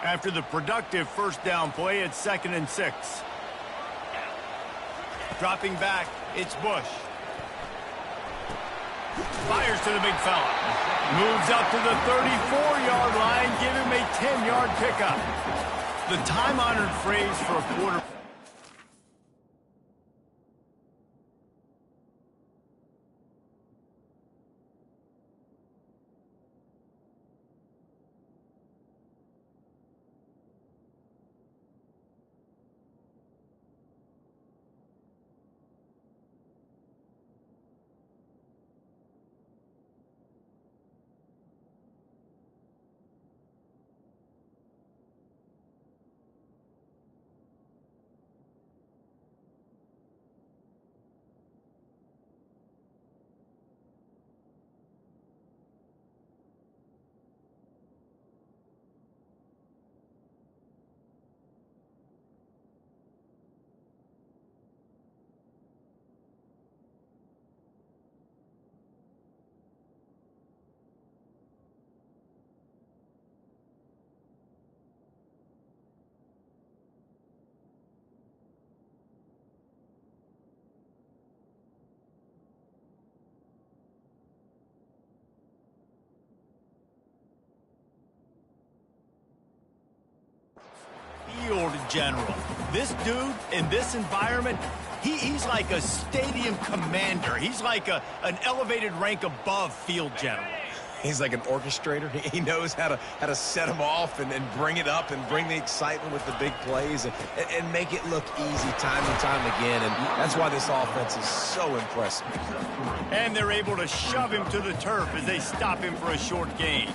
After the productive first down play, it's 2nd and 6. Dropping back, it's Bush. Fires to the big fella. Moves up to the 34-yard line. Give him a 10-yard pickup. The time-honored phrase for a quarter. Field general. This dude in this environment, he's like a stadium commander. He's like an elevated rank above field general. He's like an orchestrator. He knows how to set them off and bring it up and bring the excitement with the big plays and make it look easy time and time again. And that's why this offense is so impressive. And they're able to shove him to the turf as they stop him for a short gain.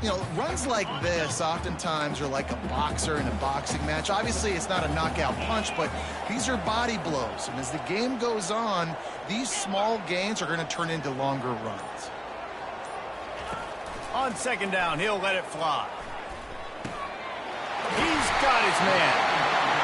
You know, runs like this oftentimes are like a boxer in a boxing match. Obviously, it's not a knockout punch, but these are body blows. And as the game goes on, these small gains are going to turn into longer runs. On 2nd down, he'll let it fly. He's got his man.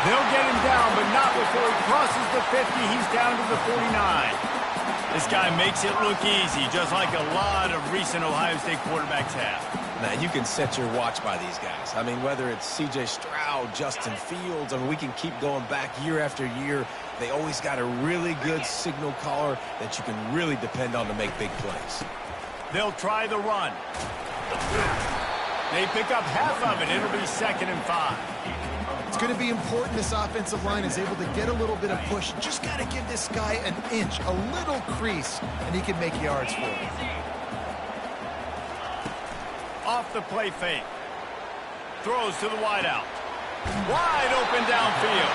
They'll get him down, but not before he crosses the 50. He's down to the 49. This guy makes it look easy, just like a lot of recent Ohio State quarterbacks have. Now, you can set your watch by these guys. I mean, whether it's C.J. Stroud, Justin Fields, I mean, we can keep going back year after year. They always got a really good signal caller that you can really depend on to make big plays. They'll try the run. They pick up half of it. It'll be 2nd and 5. It's going to be important this offensive line is able to get a little bit of push. Just got to give this guy an inch, a little crease, and he can make yards for it. Off the play fake. Throws to the wideout. Wide open downfield.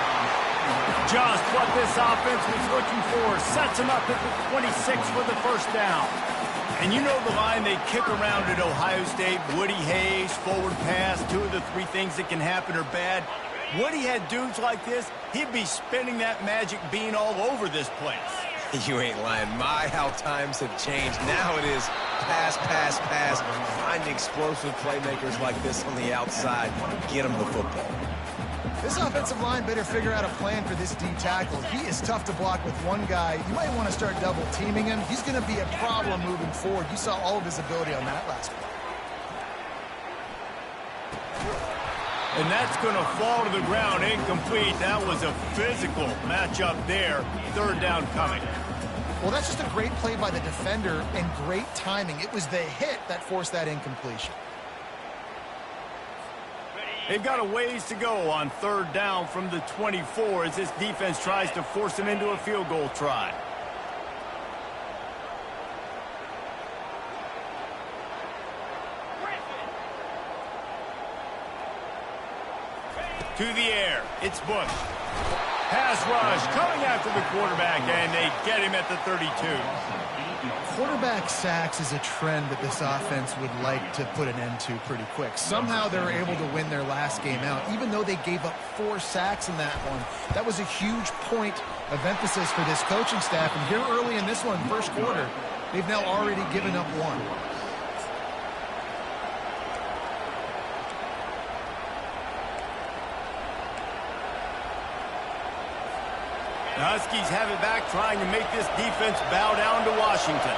Just what this offense was looking for. Sets him up at the 26 for the first down. And you know the line they kick around at Ohio State. Woody Hayes, forward pass. 2 of the 3 things that can happen are bad. Woody had dudes like this, he'd be spinning that magic bean all over this place. You ain't lying. My, how times have changed. Now it is pass, pass, pass. Find explosive playmakers like this on the outside. Get them the football. This offensive line better figure out a plan for this D tackle. He is tough to block with one guy. You might want to start double teaming him. He's going to be a problem moving forward. You saw all of his ability on that last one. And that's going to fall to the ground incomplete. That was a physical matchup there. 3rd down coming. Well, that's just a great play by the defender and great timing. It was the hit that forced that incompletion. They've got a ways to go on 3rd down from the 24 as this defense tries to force them into a field goal try. To the air, it's Bush. Pass rush coming after the quarterback, and they get him at the 32. Quarterback sacks is a trend that this offense would like to put an end to pretty quick. Somehow they're able to win their last game out, even though they gave up 4 sacks in that one. That was a huge point of emphasis for this coaching staff. And here early in this one, first quarter, they've now already given up 1. The Huskies have it back, trying to make this defense bow down to Washington.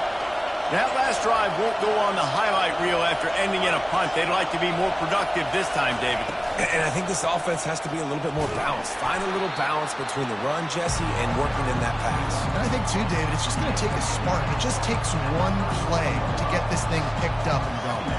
That last drive won't go on the highlight reel after ending in a punt. They'd like to be more productive this time, David. And I think this offense has to be a little bit more balanced. Find a little balance between the run, Jesse, and working in that pass. And I think, too, David, it's just going to take a spark. It just takes one play to get this thing picked up and going.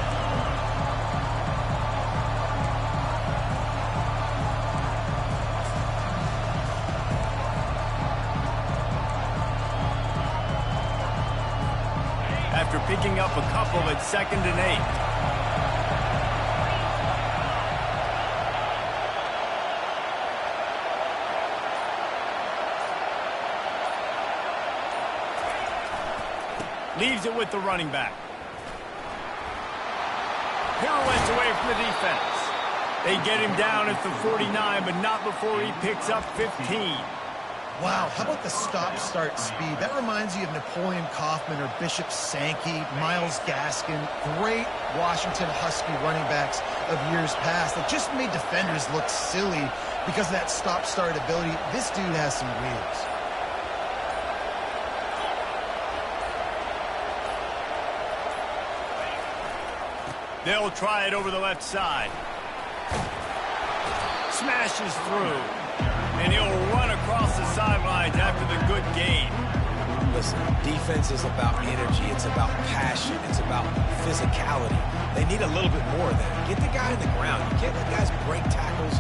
After picking up a couple at 2nd and 8. Leaves it with the running back. Pirouettes away from the defense. They get him down at the 49, but not before he picks up 15. Wow, how about the stop-start speed? That reminds you of Napoleon Kaufman or Bishop Sankey, Myles Gaskin, great Washington Husky running backs of years past that just made defenders look silly because of that stop-start ability. This dude has some wheels. They'll try it over the left side. Smashes through. And he'll run across the sidelines after the good gain. Listen, defense is about energy. It's about passion. It's about physicality. They need a little bit more of that. Get the guy in the ground. You can't let guys break tackles.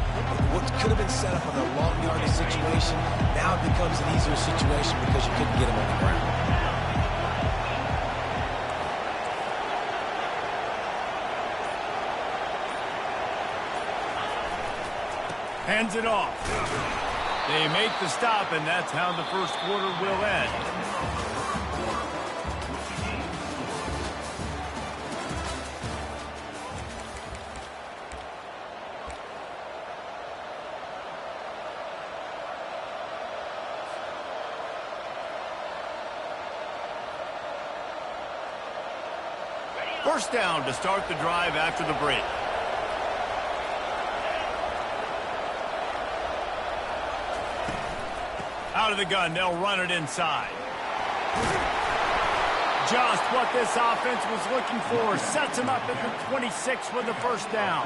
What could have been set up on a long yardage situation, now it becomes an easier situation because you couldn't get him on the ground. Hands it off. They make the stop, and that's how the first quarter will end. First down to start the drive after the break. Out of the gun, they'll run it inside. Just what this offense was looking for. Sets him up at the 26 for the first down.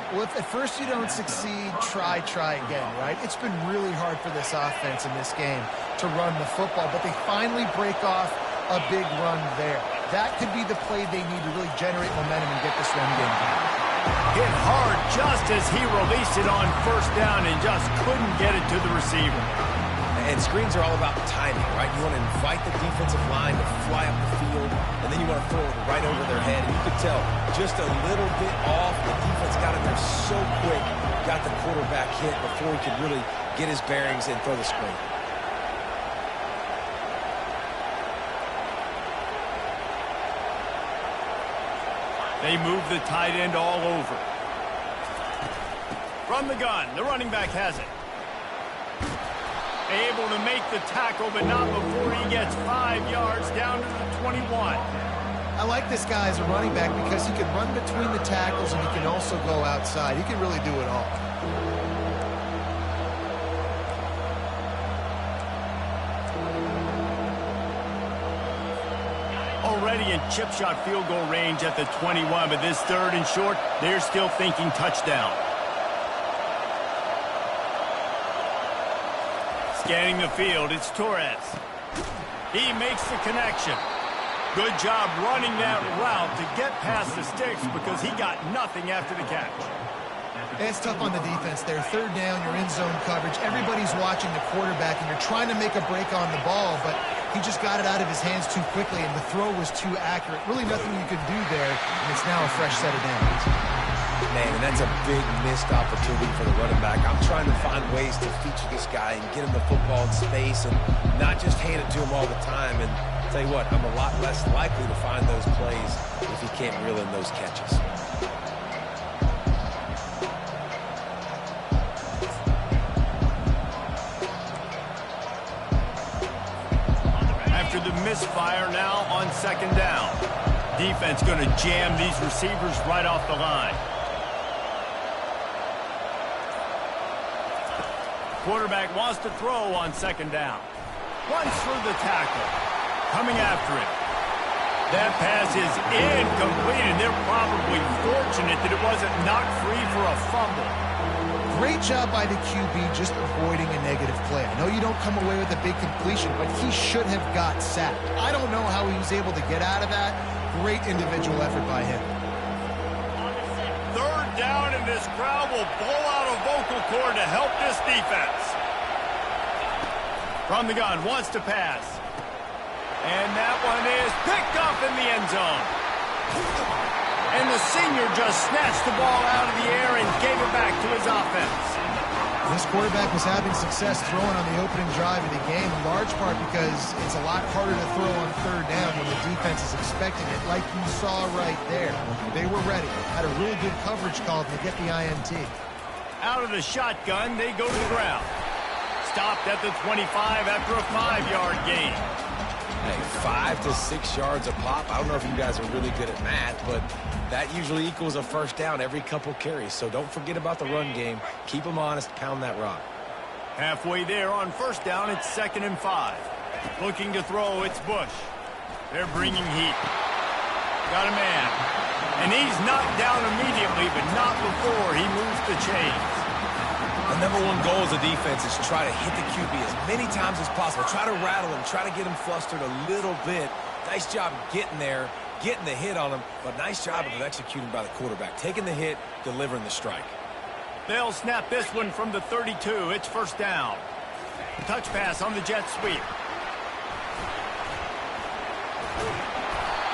Well, if at first you don't succeed, try again, right? It's been really hard for this offense in this game to run the football, but they finally break off a big run there. That could be the play they need to really generate momentum and get this run game going. Hit hard just as he released it on first down and just couldn't get it to the receiver. And screens are all about timing, right? You want to invite the defensive line to fly up the field, and then you want to throw it right over their head. And you could tell just a little bit off. The defense got in there so quick, got the quarterback hit before he could really get his bearings and throw the screen. They move the tight end all over. From the gun, the running back has it. Able to make the tackle, but not before he gets 5 yards down to the 21. I like this guy as a running back because he can run between the tackles and he can also go outside. He can really do it all. Already in chip shot field goal range at the 21, but this 3rd and short, they're still thinking touchdown. Scanning the field, it's Torres. He makes the connection. Good job running that route to get past the sticks because he got nothing after the catch. It's tough on the defense there. 3rd down, you're in zone coverage. Everybody's watching the quarterback, and you're trying to make a break on the ball, but he just got it out of his hands too quickly, and the throw was too accurate. Really nothing you could do there, and it's now a fresh set of downs. Man, and that's a big missed opportunity for the running back. I'm trying to find ways to feature this guy and get him the football in space and not just hand it to him all the time. And I'll tell you what, I'm a lot less likely to find those plays if he can't reel in those catches. After the misfire now on 2nd down. Defense going to jam these receivers right off the line. Quarterback wants to throw on 2nd down. Runs through the tackle. Coming after it. That pass is incomplete, and they're probably fortunate that it wasn't knocked free for a fumble. Great job by the QB just avoiding a negative play. I know you don't come away with a big completion, but he should have got sacked. I don't know how he was able to get out of that. Great individual effort by him. Third down, and this crowd will blow out a vocal cord to help this defense. From the gun, wants to pass. And that one is picked up in the end zone. And the senior just snatched the ball out of the air and gave it back to his offense. This quarterback was having success throwing on the opening drive of the game, in large part because it's a lot harder to throw on third down when the defense is expecting it, like you saw right there. They were ready, had a really good coverage call to get the INT. Out of the shotgun, they go to the ground. Stopped at the 25 after a 5-yard gain. Hey, 5 to 6 yards a pop. I don't know if you guys are really good at math, but that usually equals a first down every couple carries. So don't forget about the run game. Keep them honest. Pound that rock. Halfway there on first down, it's 2nd and 5. Looking to throw, it's Bush. They're bringing heat. Got a man. And he's knocked down immediately, but not before he moves the chains. The #1 goal as a defense is try to hit the QB as many times as possible. Try to rattle him. Try to get him flustered a little bit. Nice job getting there, getting the hit on him, but nice job of executing by the quarterback. Taking the hit, delivering the strike. They'll snap this one from the 32. It's first down. Touch pass on the jet sweep.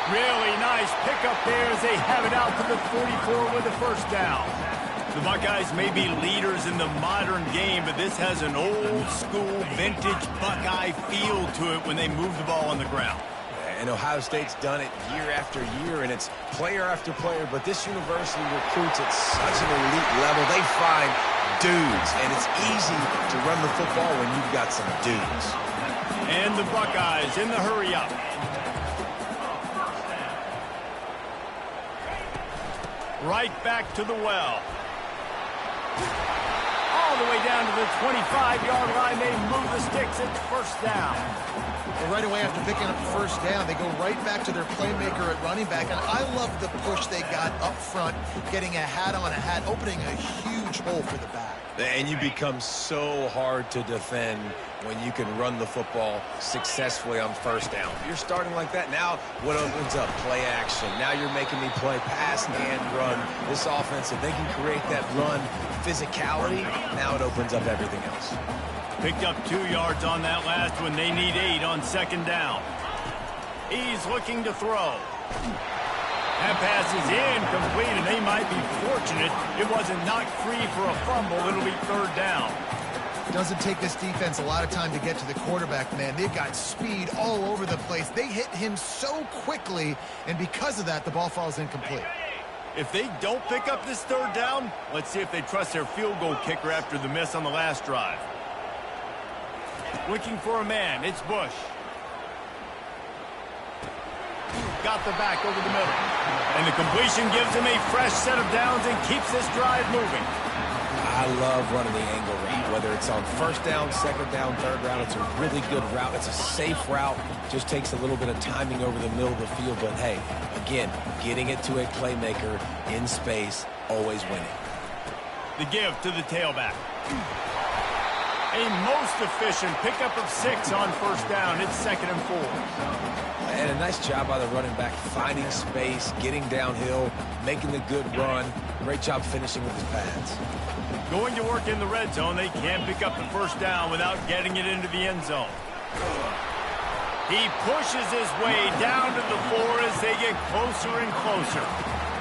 Really nice pickup there as they have it out to the 44 with the first down. The Buckeyes may be leaders in the modern game, but this has an old-school, vintage Buckeye feel to it when they move the ball on the ground. And Ohio State's done it year after year, and it's player after player, but this university recruits at such an elite level. They find dudes, and it's easy to run the football when you've got some dudes. And the Buckeyes in the hurry-up. Right back to the well. All the way down to the 25-yard line. They move the sticks. It's first down. Well, right away after picking up the first down, they go right back to their playmaker at running back. And I love the push they got up front, getting a hat on a hat, opening a huge hole for the back. And you become so hard to defend when you can run the football successfully on first down. If you're starting like that, now what opens up? Play action. Now you're making me play pass and run. This offense, if they can create that run physicality, now it opens up everything else. Picked up 2 yards on that last one. They need 8 on second down. He's looking to throw. That pass is incomplete, and they might be fortunate it wasn't knocked free for a fumble. It'll be third down. It doesn't take this defense a lot of time to get to the quarterback, man. They've got speed all over the place. They hit him so quickly, and because of that, the ball falls incomplete. If they don't pick up this third down, let's see if they trust their field goal kicker after the miss on the last drive. Looking for a man. It's Bush. Got the back over the middle. And the completion gives him a fresh set of downs and keeps this drive moving. I love running the angle route, whether it's on first down, second down, third down. It's a really good route. It's a safe route. Just takes a little bit of timing over the middle of the field. But, hey, again, getting it to a playmaker in space, always winning. The give to the tailback. A most efficient pickup of 6 on first down. It's 2nd and 4. And a nice job by the running back, finding space, getting downhill, making the good run. Great job finishing with his pads. Going to work in the red zone. They can't pick up the first down without getting it into the end zone. He pushes his way down to the floor as they get closer and closer.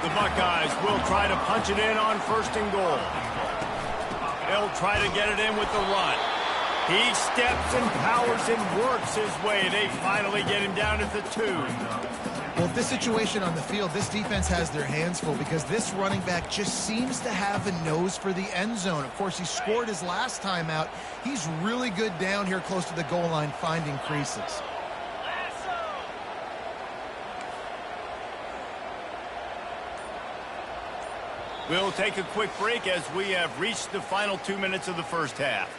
The Buckeyes will try to punch it in on 1st and goal. They'll try to get it in with the run. He steps and powers and works his way. They finally get him down at the 2. Well, if this situation on the field, this defense has their hands full because this running back just seems to have a nose for the end zone. Of course, he scored his last time out. He's really good down here close to the goal line, finding creases. We'll take a quick break as we have reached the final 2 minutes of the first half.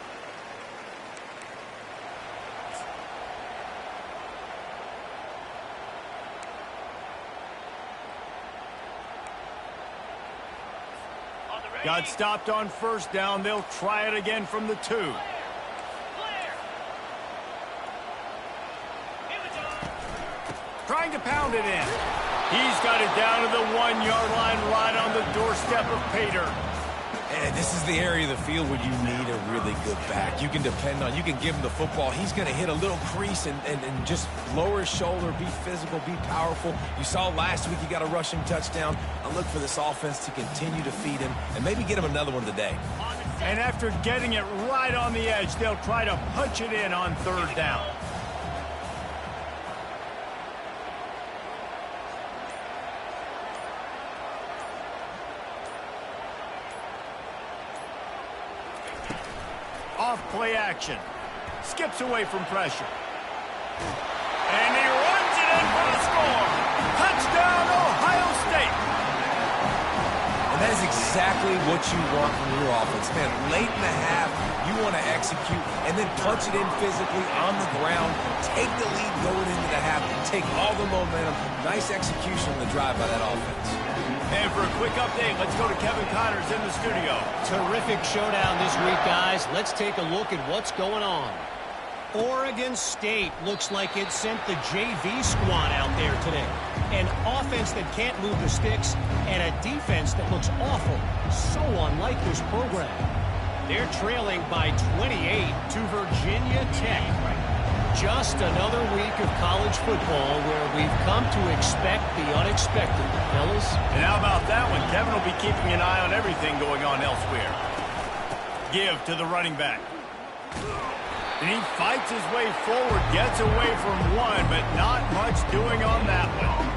Got stopped on first down. They'll try it again from the 2. Trying to pound it in. He's got it down to the 1-yard line right on the doorstep of Pater. And this is the area of the field where you need a really good back. You can depend on, you can give him the football. He's going to hit a little crease and just lower his shoulder, be physical, be powerful. You saw last week he got a rushing touchdown. I look for this offense to continue to feed him and maybe get him another one today. And after getting it right on the edge, they'll try to punch it in on 3rd down. Off play action. Skips away from pressure. And he runs it in for the score. Touchdown, Ohio State. And that is exactly what you want from your offense, man. Late in the half, you want to execute and then punch it in physically on the ground. Take the lead going into the half. Take all the momentum. Nice execution on the drive by that offense. And for a quick update, let's go to Kevin Connors in the studio. Terrific showdown this week, guys. Let's take a look at what's going on. Oregon State looks like it sent the JV squad out there today. An offense that can't move the sticks and a defense that looks awful. So unlike this program. They're trailing by 28 to Virginia Tech. Just another week of college football where we've come to expect the unexpected, fellas. And how about that one? Kevin will be keeping an eye on everything going on elsewhere. Give to the running back. And he fights his way forward, gets away from one, but not much doing on that one.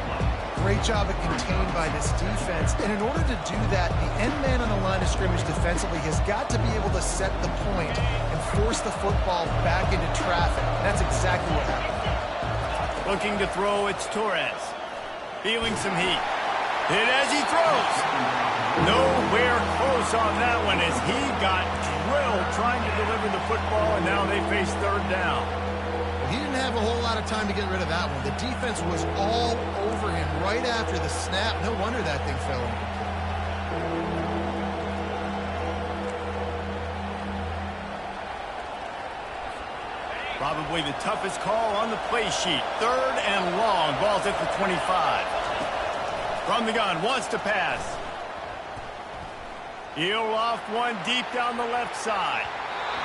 Great job of contained by this defense. And in order to do that, the end man on the line of scrimmage defensively has got to be able to set the point and force the football back into traffic. And that's exactly what happened. Looking to throw, it's Torres. Feeling some heat. Hit as he throws. Nowhere close on that one as he got drilled trying to deliver the football, and now they face 3rd down. He didn't have a whole lot of time to get rid of that one. The defense was all over him right after the snap. No wonder that thing fell in. Probably the toughest call on the play sheet. 3rd and long. Ball's at the 25. From the gun, wants to pass. He'll loft one deep down the left side.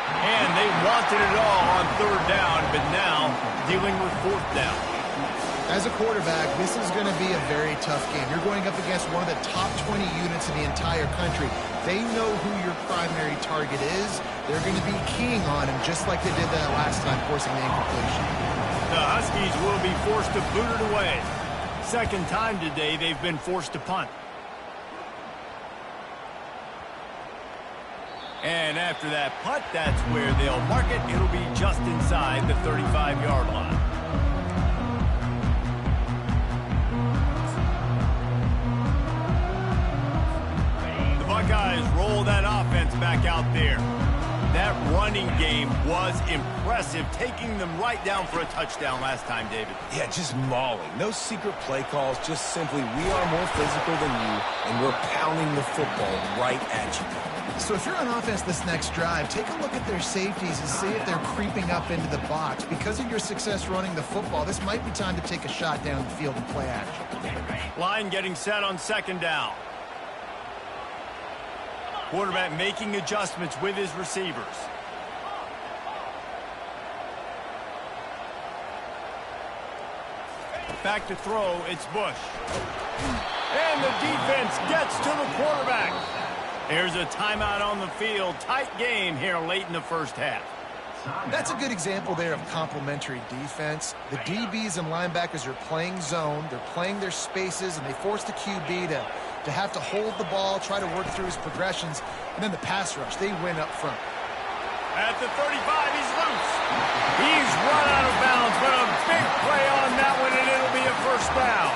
And they wanted it all on 3rd down, but now dealing with 4th down. As a quarterback, this is going to be a very tough game. You're going up against one of the top 20 units in the entire country. They know who your primary target is. They're going to be keying on him just like they did that last time, forcing the incompletion. The Huskies will be forced to boot it away. 2nd time today they've been forced to punt. And after that punt, that's where they'll mark it. It'll be just inside the 35-yard line. The Buckeyes roll that offense back out there. That running game was impressive, taking them right down for a touchdown last time, David. Yeah, just mauling. No secret play calls, just simply we are more physical than you, and we're pounding the football right at you. So if you're on offense this next drive, take a look at their safeties and see if they're creeping up into the box. Because of your success running the football, this might be time to take a shot down the field and play action. Line getting set on 2nd down. Quarterback making adjustments with his receivers. Back to throw, it's Bush. And the defense gets to the quarterback. Here's a timeout on the field. Tight game here late in the 1st half. That's a good example there of complementary defense. The DBs and linebackers are playing zone. They're playing their spaces, and they force the QB to have to hold the ball, try to work through his progressions, and then the pass rush, they win up front. At the 35, he's loose. He's run out of bounds, but a big play on that one, and it'll be a 1st down.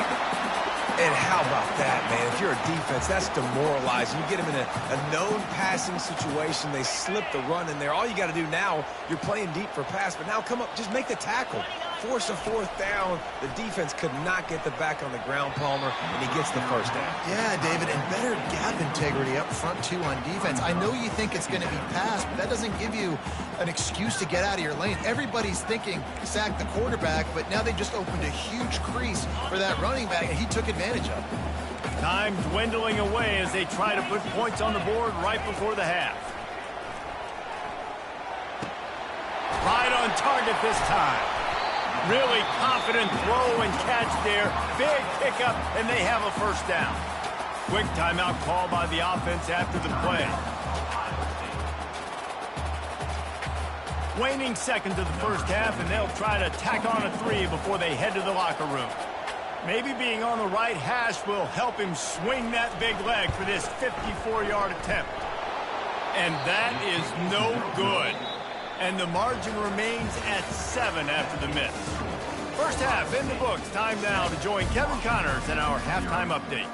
And how about that, man? If you're a defense, that's demoralizing. You get them in a known passing situation. They slip the run in there. All you got to do now, you're playing deep for pass, but now come up, just make the tackle. force a fourth down. The defense could not get the back on the ground, Palmer, and he gets the first down. Yeah, David, and better gap integrity up front, too, on defense. I know you think it's going to be passed, but that doesn't give you an excuse to get out of your lane. Everybody's thinking sack the quarterback, but now they just opened a huge crease for that running back, and he took advantage of it. Time dwindling away as they try to put points on the board right before the half. Right on target this time. Really confident throw and catch there. Big pickup, and they have a first down. Quick timeout call by the offense after the play. Waning seconds of the first half, and they'll try to tack on a 3 before they head to the locker room. Maybe being on the right hash will help him swing that big leg for this 54-yard attempt. And that is no good. And the margin remains at 7 after the miss. First half in the books. Time now to join Kevin Connors in our halftime update.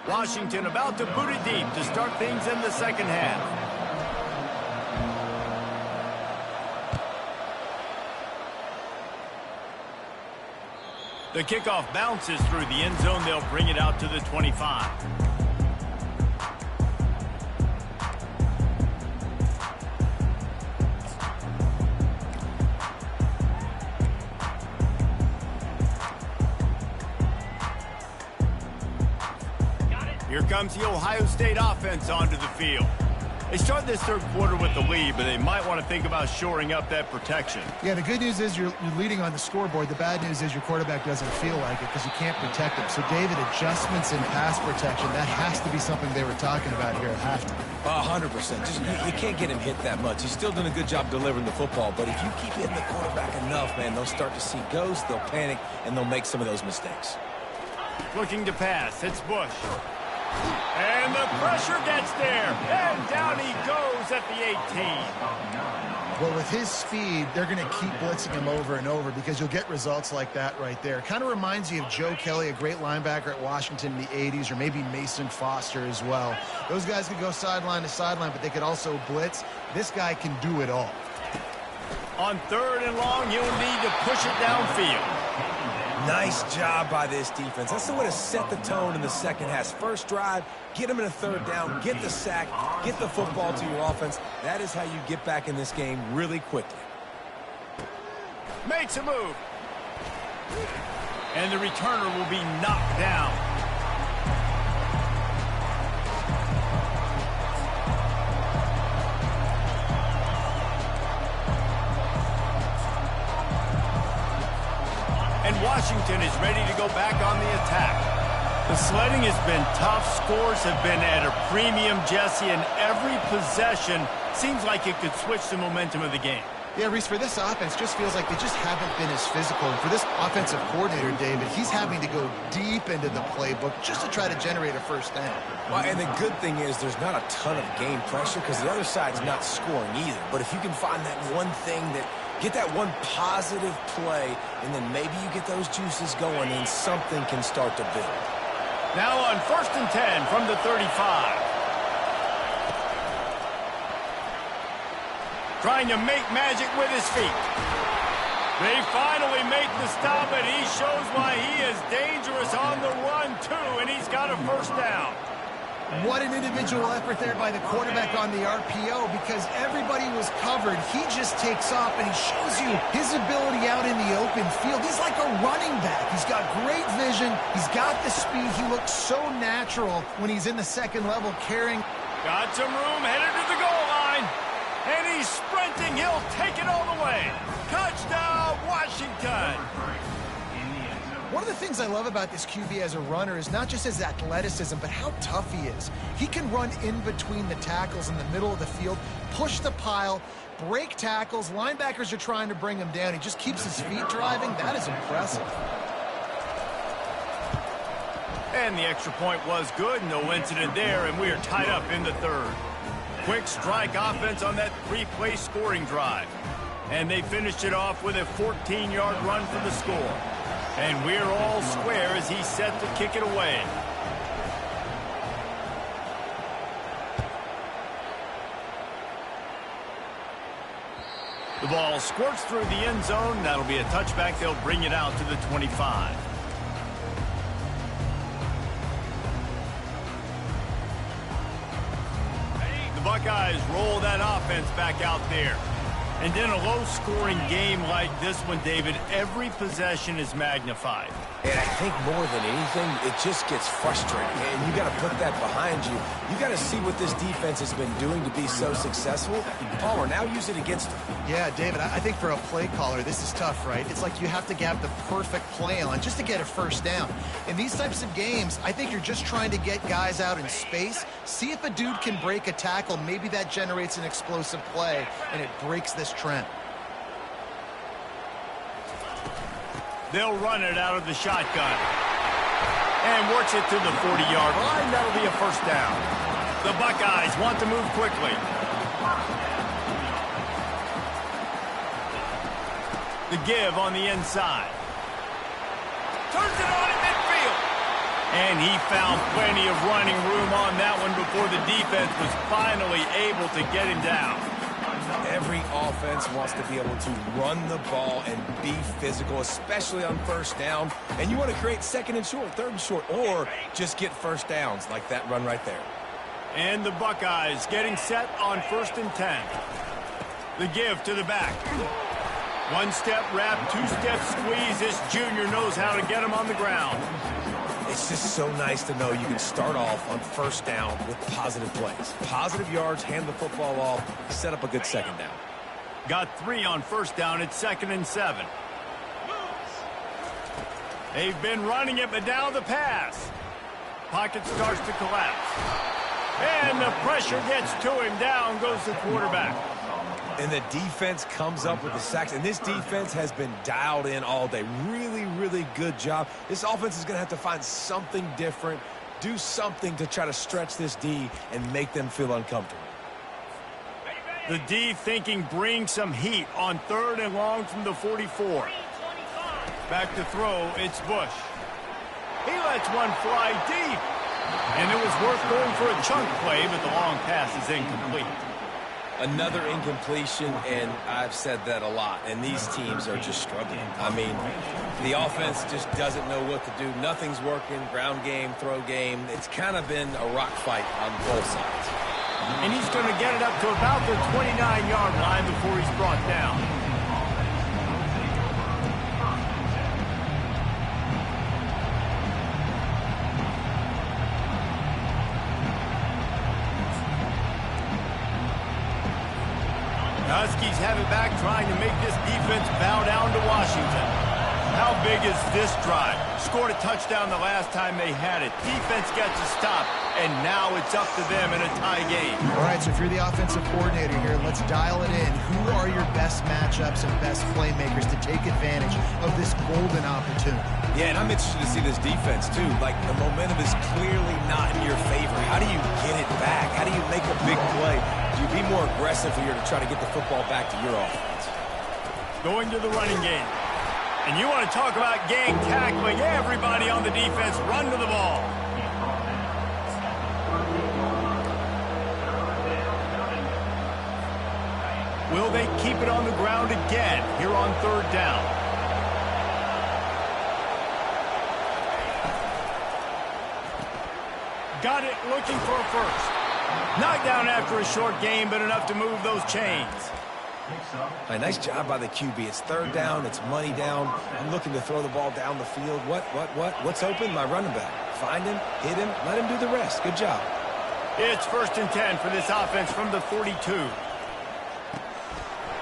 Washington about to boot it deep to start things in the second half. The kickoff bounces through the end zone. They'll bring it out to the 25. Here comes the Ohio State offense onto the field. They start this third quarter with the lead, but they might want to think about shoring up that protection. Yeah, the good news is you're leading on the scoreboard. The bad news is your quarterback doesn't feel like it because you can't protect him. So, David, adjustments in pass protection, that has to be something they were talking about here at halftime. 100%. Just you can't get him hit that much. He's still doing a good job delivering the football, but if you keep hitting the quarterback enough, man, they'll start to see ghosts, they'll panic, and they'll make some of those mistakes. Looking to pass. It's Bush. And the pressure gets there. And down he goes at the 18. Well, with his speed, they're going to keep blitzing him over and over because you'll get results like that right there. Kind of reminds you of Joe Kelly, a great linebacker at Washington in the 80s, or maybe Mason Foster as well. Those guys could go sideline to sideline, but they could also blitz. This guy can do it all. On 3rd and long, you'll need to push it downfield. Nice job by this defense. That's the way to set the tone in the second half. First drive, get them in a 3rd down, get the sack, get the football to your offense. That is how you get back in this game really quickly. Makes a move. And the returner will be knocked down. And Washington is ready to go back on the attack. The sledding has been tough. Scores have been at a premium, Jesse, and every possession seems like it could switch the momentum of the game. Yeah, Reese, for this offense, just feels like they just haven't been as physical. And for this offensive coordinator, David, he's having to go deep into the playbook just to try to generate a first down. Well, and the good thing is there's not a ton of game pressure because the other side's not scoring either. But if you can find that one thing that get that one positive play, and then maybe you get those juices going, and something can start to build. Now on 1st and 10 from the 35. Trying to make magic with his feet. They finally make the stop, and he shows why he is dangerous on the run, too, and he's got a first down. What an individual effort there by the quarterback on the RPO because everybody was covered. He just takes off, and he shows you his ability out in the open field. He's like a running back. He's got great vision. He's got the speed. He looks so natural when he's in the second level carrying. Got some room, headed to the goal line. And he's sprinting. He'll take it all the way. Touchdown, Washington. One of the things I love about this QB as a runner is not just his athleticism, but how tough he is. He can run in between the tackles in the middle of the field, push the pile, break tackles. Linebackers are trying to bring him down. He just keeps his feet driving. That is impressive. And the extra point was good. No incident there, and we are tied up in the 3rd. Quick strike offense on that 3-play scoring drive. And they finished it off with a 14-yard run for the score. And we're all square as he's set to kick it away. The ball squirts through the end zone. That'll be a touchback. They'll bring it out to the 25. The Buckeyes roll that offense back out there. And in a low-scoring game like this one, David, every possession is magnified. And I think more than anything, it just gets frustrating. And you got to put that behind you. You got to see what this defense has been doing to be so successful. Palmer, now use it against them. Yeah, David, I think for a play caller, this is tough, right? It's like you have to have the perfect play on just to get a first down. In these types of games, I think you're just trying to get guys out in space, see if a dude can break a tackle. Maybe that generates an explosive play, and it breaks this trend. They'll run it out of the shotgun. And works it to the 40-yard line. That'll be a first down. The Buckeyes want to move quickly. The give on the inside. Turns it on in midfield. And he found plenty of running room on that one before the defense was finally able to get him down. Every offense wants to be able to run the ball and be physical, especially on first down. And you want to create second and short, third and short, or just get first downs like that run right there. And the Buckeyes getting set on 1st and 10. The give to the back. One-step wrap, two-step squeeze. This junior knows how to get him on the ground. It's just so nice to know you can start off on first down with positive plays. Positive yards, hand the football off, set up a good second down. Got 3 on first down. It's 2nd and 7. They've been running it, but now the pass. Pocket starts to collapse. And the pressure gets to him. Down goes the quarterback. And the defense comes up with the sacks. And this defense has been dialed in all day. Really, really good job. This offense is going to have to find something different, do something to try to stretch this D and make them feel uncomfortable. The D thinking bring some heat on 3rd and long from the 44. Back to throw, it's Bush. He lets one fly deep. And it was worth going for a chunk play, but the long pass is incomplete. Another incompletion, and I've said that a lot, and these teams are just struggling. I mean, the offense just doesn't know what to do. Nothing's working, ground game, throw game. It's kind of been a rock fight on both sides. And he's going to get it up to about the 29-yard line before he's brought down. Huskies have it back, trying to make this defense bow down to Washington. How big is this drive? Scored a touchdown the last time they had it. Defense gets a stop, and now it's up to them in a tie game. All right, so if you're the offensive coordinator here, let's dial it in. Who are your best matchups and best playmakers to take advantage of this golden opportunity? Yeah, and I'm interested to see this defense, too. Like, the momentum is clearly not in your favor. How do you get it back? How do you make a big play? Do you be more aggressive here to try to get the football back to your offense? Going to the running game. And you want to talk about gang tackling. Everybody on the defense run to the ball. Will they keep it on the ground again here on 3rd down? Got it, looking for a first. Knocked down after a short game, but enough to move those chains. Nice job by the QB. It's 3rd down. It's money down. I'm looking to throw the ball down the field. What's open? My running back. Find him, hit him, let him do the rest. Good job. It's 1st and 10 for this offense from the 42.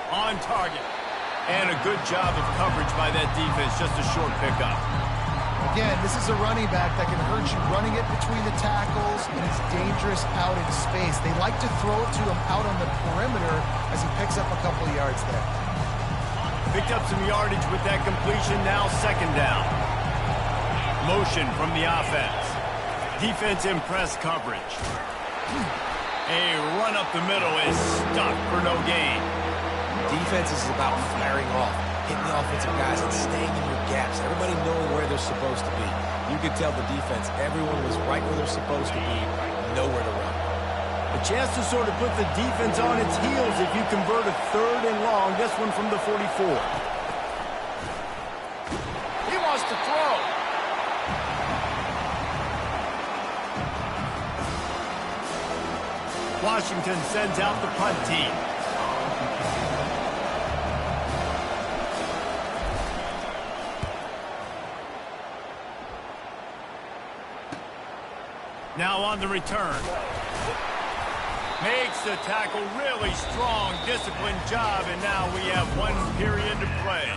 On target. And a good job of coverage by that defense. Just a short pickup. Again, this is a running back that can hurt you running it between the tackles, and it's dangerous out in space. They like to throw it to him out on the perimeter as he picks up a couple of yards there. Picked up some yardage with that completion. Now 2nd down. Motion from the offense. Defense in press coverage. A run up the middle is stopped for no gain. Defense is about flaring off, hitting the offensive guys and staying in your gaps. Everybody knowing where they're supposed to be. You could tell the defense, everyone was right where they're supposed to be, nowhere to run. A chance to sort of put the defense on its heels if you convert a 3rd and long. This one from the 44. He wants to throw. Washington sends out the punt team. Now on the return. Makes the tackle really strong, disciplined job, and now we have 1 period to play.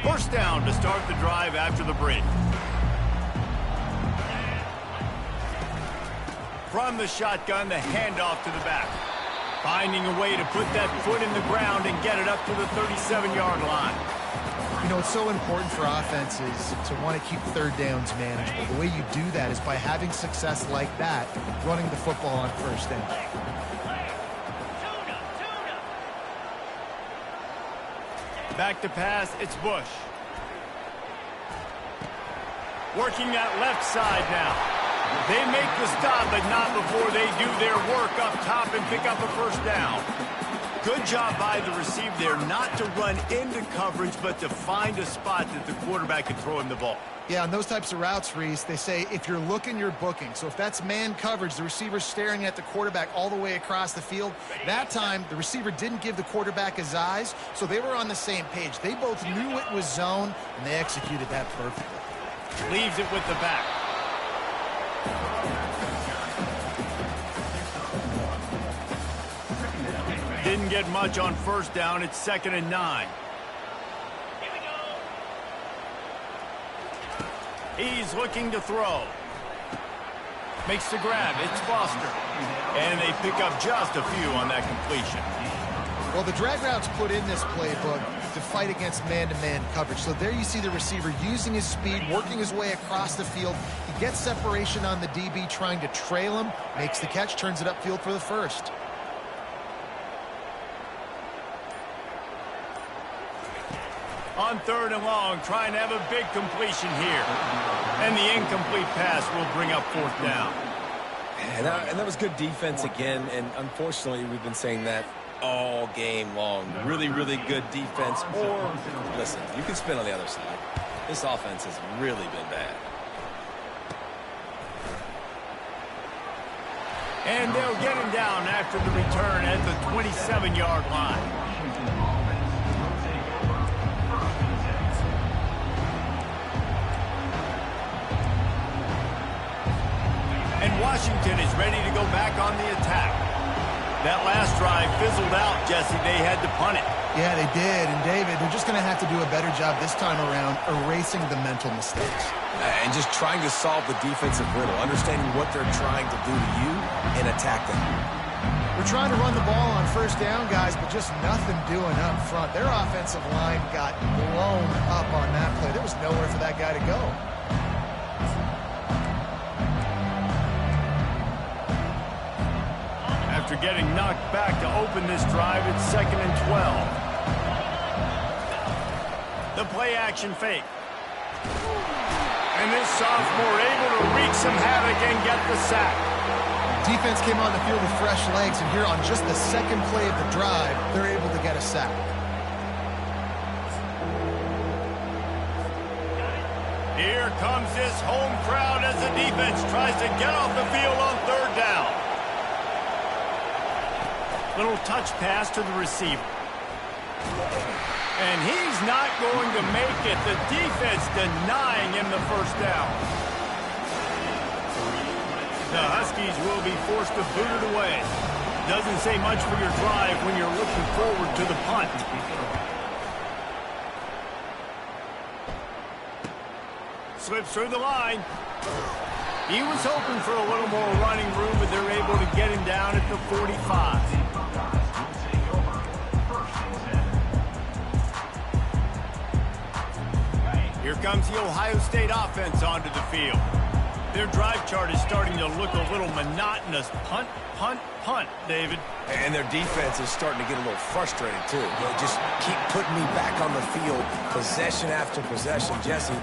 First down to start the drive after the break. From the shotgun, the handoff to the back. Finding a way to put that foot in the ground and get it up to the 37-yard line. You know, it's so important for offenses to want to keep 3rd downs manageable. The way you do that is by having success like that, running the football on 1st down. Back to pass, it's Bush. Working that left side now. They make the stop, but not before they do their work up top and pick up a 1st down. Good job by the receiver there not to run into coverage, but to find a spot that the quarterback can throw him the ball. Yeah, on those types of routes, Reese, they say if you're looking, you're booking. So if that's man coverage, the receiver's staring at the quarterback all the way across the field. That time, the receiver didn't give the quarterback his eyes, so they were on the same page. They both knew it was zone, and they executed that perfectly. Leaves it with the back. Didn't get much on 1st down. It's 2nd and 9. He's looking to throw. Makes the grab. It's Foster. And they pick up just a few on that completion. Well, the drag routes put in this playbook to fight against man-to-man coverage. So there you see the receiver using his speed, working his way across the field. He gets separation on the DB, trying to trail him, makes the catch, turns it upfield for the 1st. On 3rd and long, trying to have a big completion here. And the incomplete pass will bring up 4th down. And that was good defense again, and unfortunately, we've been saying that all game long. Really, really good defense. Or, listen, you can spin on the other side. This offense has really been bad. And they'll get him down after the return at the 27-yard line. And Washington is ready to go back on the attack. That last drive fizzled out, Jesse. They had to punt it. Yeah, they did. And, David, they're just going to have to do a better job this time around erasing the mental mistakes. And just trying to solve the defensive riddle, understanding what they're trying to do to you and attack them. We're trying to run the ball on 1st down, guys, but just nothing doing up front. Their offensive line got blown up on that play. There was nowhere for that guy to go. After getting knocked back to open this drive, it's 2nd and 12. The play action fake. And this sophomore able to wreak some havoc and get the sack. Defense came on the field with fresh legs, and here on just the 2nd play of the drive, they're able to get a sack. Here comes this home crowd as the defense tries to get off the field on 3rd down. Little touch pass to the receiver. And he's not going to make it. The defense denying him the 1st down. The Huskies will be forced to boot it away. Doesn't say much for your drive when you're looking forward to the punt. Slips through the line. He was hoping for a little more running room, but they're able to get him down at the 45. Here comes the Ohio State offense onto the field. Their drive chart is starting to look a little monotonous. Punt, punt, punt, David. And their defense is starting to get a little frustrated, too. They just keep putting me back on the field, possession after possession. Jesse,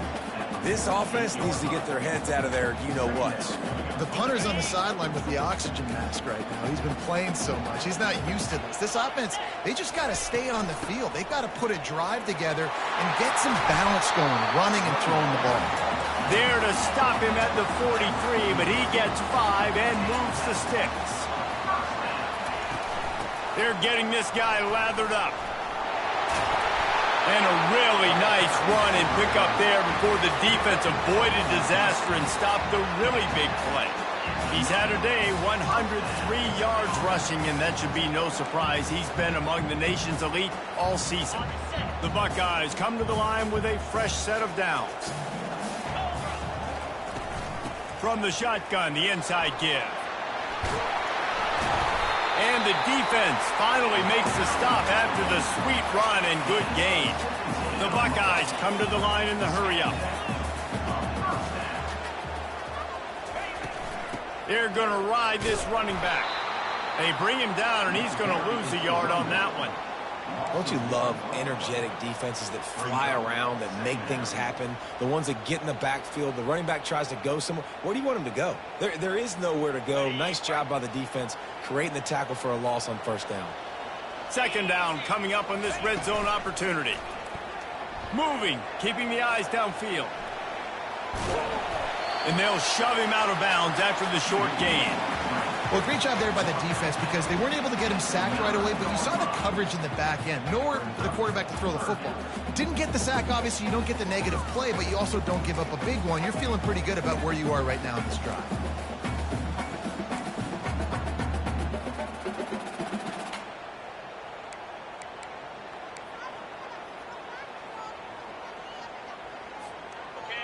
this offense needs to get their heads out of their you-know-whats. The punter's on the sideline with the oxygen mask right now. He's been playing so much. He's not used to this. This offense, they just got to stay on the field. They've got to put a drive together and get some balance going, running and throwing the ball. There to stop him at the 43, but he gets 5 and moves the sticks. They're getting this guy lathered up. And a really nice run and pick up there before the defense avoided disaster and stopped the really big play. He's had a day, 103 yards rushing, and that should be no surprise. He's been among the nation's elite all season. The Buckeyes come to the line with a fresh set of downs. From the shotgun, the inside give. And the defense finally makes the stop after the sweet run and good gain. The Buckeyes come to the line in the hurry-up. They're going to ride this running back. They bring him down, and he's going to lose a yard on that one. Don't you love energetic defenses that fly around, that make things happen? The ones that get in the backfield, the running back tries to go somewhere. Where do you want him to go? There is nowhere to go. Nice job by the defense, creating the tackle for a loss on first down. Second down coming up on this red zone opportunity. Moving, keeping the eyes downfield. And they'll shove him out of bounds after the short gain. Well, great job there by the defense because they weren't able to get him sacked right away, but you saw the coverage in the back end. Nowhere for the quarterback to throw the football. Didn't get the sack, obviously. You don't get the negative play, but you also don't give up a big one. You're feeling pretty good about where you are right now in this drive.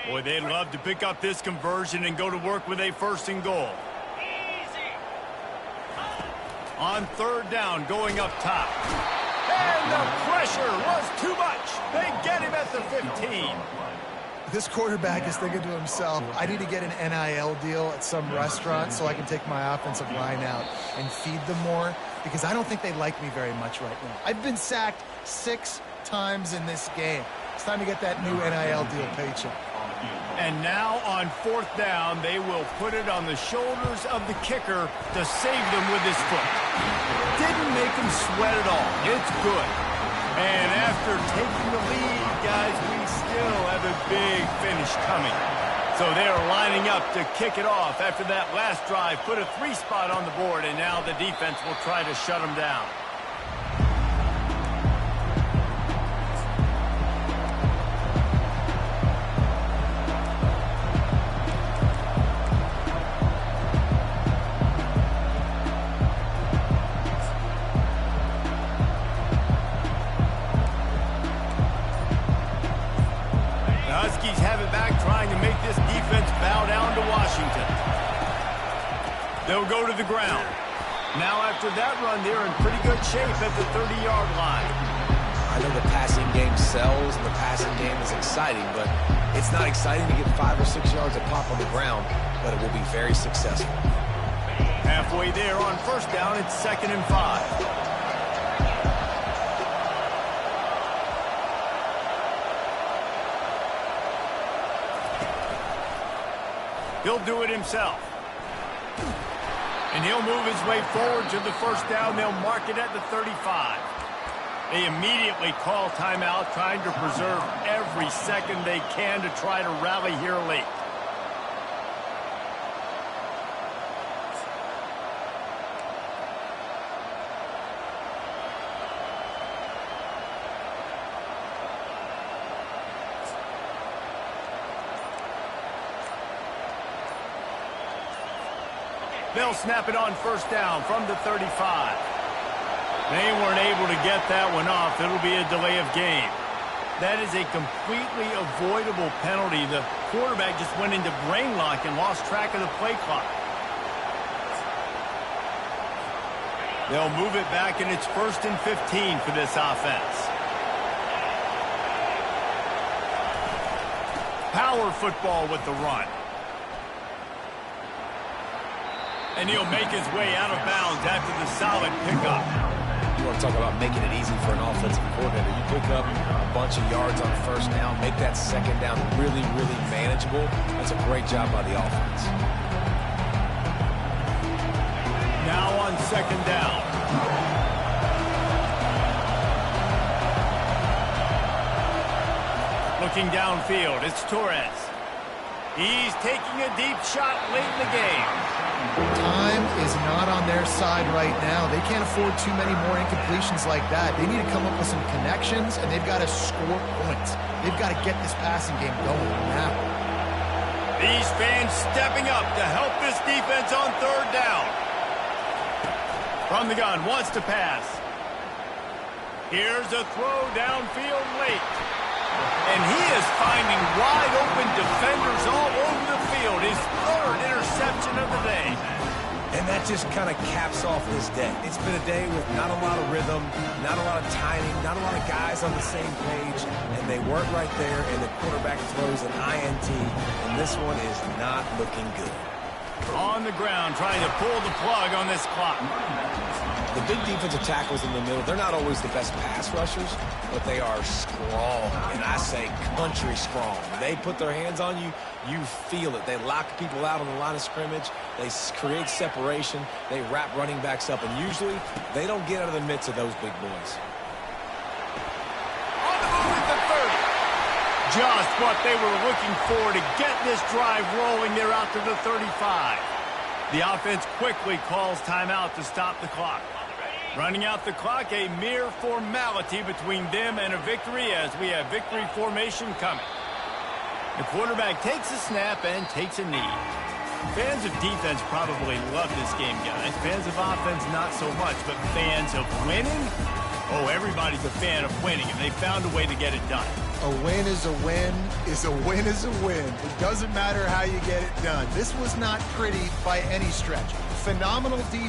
Boy, they'd love to pick up this conversion and go to work with a 1st and goal. On third down, going up top. And the pressure was too much. They get him at the 15. This quarterback is thinking to himself, I need to get an NIL deal at some restaurant so I can take my offensive line out and feed them more because I don't think they like me very much right now. I've been sacked 6 times in this game. It's time to get that new NIL deal paycheck. And now on 4th down, they will put it on the shoulders of the kicker to save them with his foot. Didn't make him sweat at all. It's good. And after taking the lead, guys, we still have a big finish coming. So they're lining up to kick it off after that last drive. Put a 3 spot on the board, and now the defense will try to shut them down. They'll go to the ground. Now after that run, they're in pretty good shape at the 30-yard line. I know the passing game sells and the passing game is exciting, but it's not exciting to get 5 or 6 yards of pop on the ground, but it will be very successful. Halfway there on 1st down, it's 2nd and 5. He'll do it himself. And he'll move his way forward to the 1st down. They'll mark it at the 35. They immediately call timeout, trying to preserve every second they can to try to rally here late. They'll snap it on 1st down from the 35. They weren't able to get that one off. It'll be a delay of game. That is a completely avoidable penalty. The quarterback just went into brain lock and lost track of the play clock. They'll move it back, and it's 1st and 15 for this offense. Power football with the run. And he'll make his way out of bounds after the solid pickup. You want to talk about making it easy for an offensive coordinator. You pick up a bunch of yards on first down, make that second down really, really manageable. That's a great job by the offense. Now on second down. Looking downfield, it's Torres. He's taking a deep shot late in the game. Time is not on their side right now. They can't afford too many more incompletions like that. They need to come up with some connections, and they've got to score points. They've got to get this passing game going now. These fans stepping up to help this defense on third down. From the gun, wants to pass. Here's a throw downfield late. And he is finding wide-open defenders all over the field. His third interception of the day. And that just kind of caps off this day. It's been a day with not a lot of rhythm, not a lot of timing, not a lot of guys on the same page, and they weren't right there, and the quarterback throws an INT, and this one is not looking good. On the ground, trying to pull the plug on this clock. The big defensive tackles in the middle, they're not always the best pass rushers, but they are strong, and I say country strong. They put their hands on you, you feel it. They lock people out on the line of scrimmage. They create separation. They wrap running backs up, and usually they don't get out of the midst of those big boys. On the move at the 30. Just what they were looking for to get this drive rolling. They're out to the 35. The offense quickly calls timeout to stop the clock. Running out the clock, a mere formality between them and a victory as we have victory formation coming. The quarterback takes a snap and takes a knee. Fans of defense probably love this game, guys. Fans of offense, not so much. But fans of winning? Oh, everybody's a fan of winning, and they found a way to get it done. A win is a win is a win is a win. It doesn't matter how you get it done. This was not pretty by any stretch. Phenomenal defense.